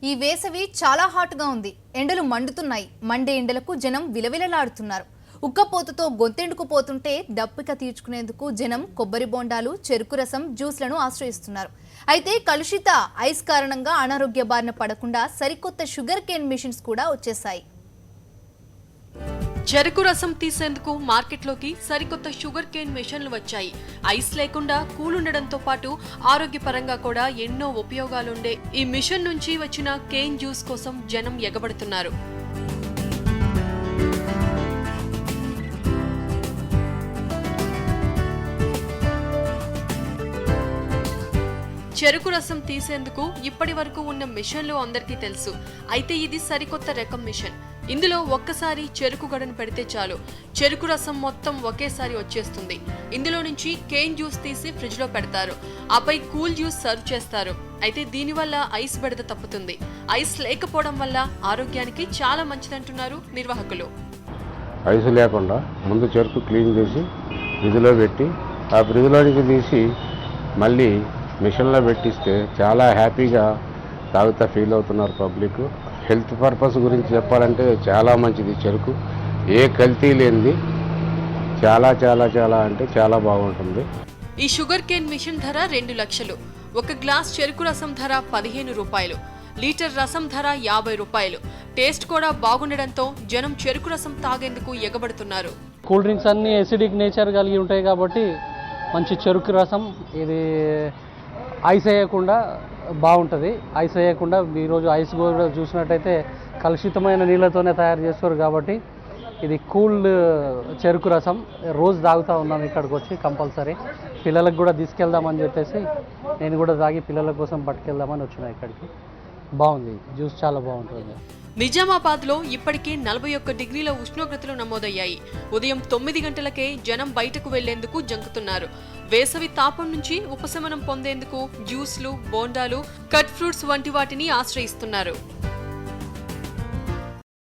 ఈ వేసవి చాలా హాట్గా ఉంది. ఎండలు మండుతున్నాయి. మండే ఎండలకు జనం విలవిలలాడుతున్నారు. ఉక్కపోతతో గొంతెండుకుపోతుంటే దప్పిక తీర్చుకునేందుకు జనం కొబ్బరి బొండాలు, చెరుకు రసం, జ్యూస్లను ఆశ్రయిస్తున్నారు. అయితే కలుషిత ఐస్ కారణంగా అనారోగ్య బారిన పడకుండా సరికొత్త షుగర్ కేన్ మిషన్స్ కూడా వచ్చేసాయి. చెరుకు రసం తీసేందుకు మార్కెట్లోకి సరికొత్త షుగర్ కేన్ మిషన్లు వచ్చాయి. ఐస్ లేకుండా కూల్ ఉండడంతో పాటు ఆరోగ్యపరంగా కూడా ఎన్నో ఉపయోగాలుండే ఈ మిషన్ నుంచి వచ్చిన కేన్ జ్యూస్ కోసం జనం ఎగబడుతున్నారు. చెరుకు రసం తీసేందుకు ఇప్పటి వరకు ఉన్న మిషన్లు అందరికీ తెలుసు. అయితే ఇది సరికొత్త రకం మిషన్. ఇందులో ఒక్కసారి చెరుకు గడను పెడితే చాలు, చెరుకు రసం మొత్తం ఒకేసారి వచ్చేస్తుంది. ఇందులో నుంచి కేన్ జ్యూస్ తీసి ఫ్రిడ్జ్ లో పెడతారు. ఆపై కూల్ జ్యూస్ సర్వ్ చేస్తారు. అయితే దీనివల్ల ఐస్ బెడద తప్పుతుంది. ఐస్ లేకపోవడం వల్ల ఆరోగ్యానికి చాలా మంచిదంటున్నారు నిర్వాహకులు. ఐస్ లేకుండా ముందు చెరుకు క్లీన్ చేసి ఫ్రిడ్జ్లో పెట్టి ఆ ఫ్రిడ్జ్లో నుంచి తీసి మళ్ళీ మిషన్లో పెట్టిస్తే చాలా హ్యాపీగా తాగుతా ఫీల్ అవుతున్నారు పబ్లిక్. హెల్త్ పర్పస్ గురించి చెప్పాలంటే చాలా మంచిది. చెరుకు ఏ కల్తీ లేనిది చాలా చాలా చాలా అంటే చాలా బాగుంటుంది. ఈ షుగర్ కేన్ మిషన్ ధర 2 లక్షలు. ఒక గ్లాస్ చెరుకు రసం ధర 15 రూపాయలు. లీటర్ రసం ధర 50 రూపాయలు. టేస్ట్ కూడా బాగుండడంతో జనం చెరుకు రసం తాగేందుకు ఎగబడుతున్నారు. కూల్ డ్రింక్స్ అన్ని ఎసిడిక్ నేచర్ కలిగి ఉంటాయి కాబట్టి మంచి చెరుకు రసం ఇది ఐస్ వేయకుండా బాగుంటుంది. ఐస్ వేయకుండా ఈరోజు ఐస్ కూడా చూసినట్టయితే కలుషితమైన నీళ్ళతోనే తయారు చేస్తారు కాబట్టి ఇది కూల్ చెరుకు రసం రోజు తాగుతూ ఉన్నాం ఇక్కడికి వచ్చి. కంపల్సరీ పిల్లలకు కూడా తీసుకెళ్దామని చెప్పేసి నేను కూడా తాగి పిల్లల కోసం పట్టుకెళ్దామని వచ్చిన ఇక్కడికి. బాగుంది, జ్యూస్ చాలా బాగుంటుంది. నిజామాబాద్లో ఇప్పటికే 41 డిగ్రీల ఉష్ణోగ్రతలు నమోదయ్యాయి. ఉదయం 9 గంటలకే జనం బయటకు వెళ్లేందుకు జంకుతున్నారు. వేసవి తాపం నుంచి ఉపశమనం పొందేందుకు జ్యూస్లు, బోండాలు, కట్ ఫ్రూట్స్ వంటి వాటిని ఆశ్రయిస్తున్నారు.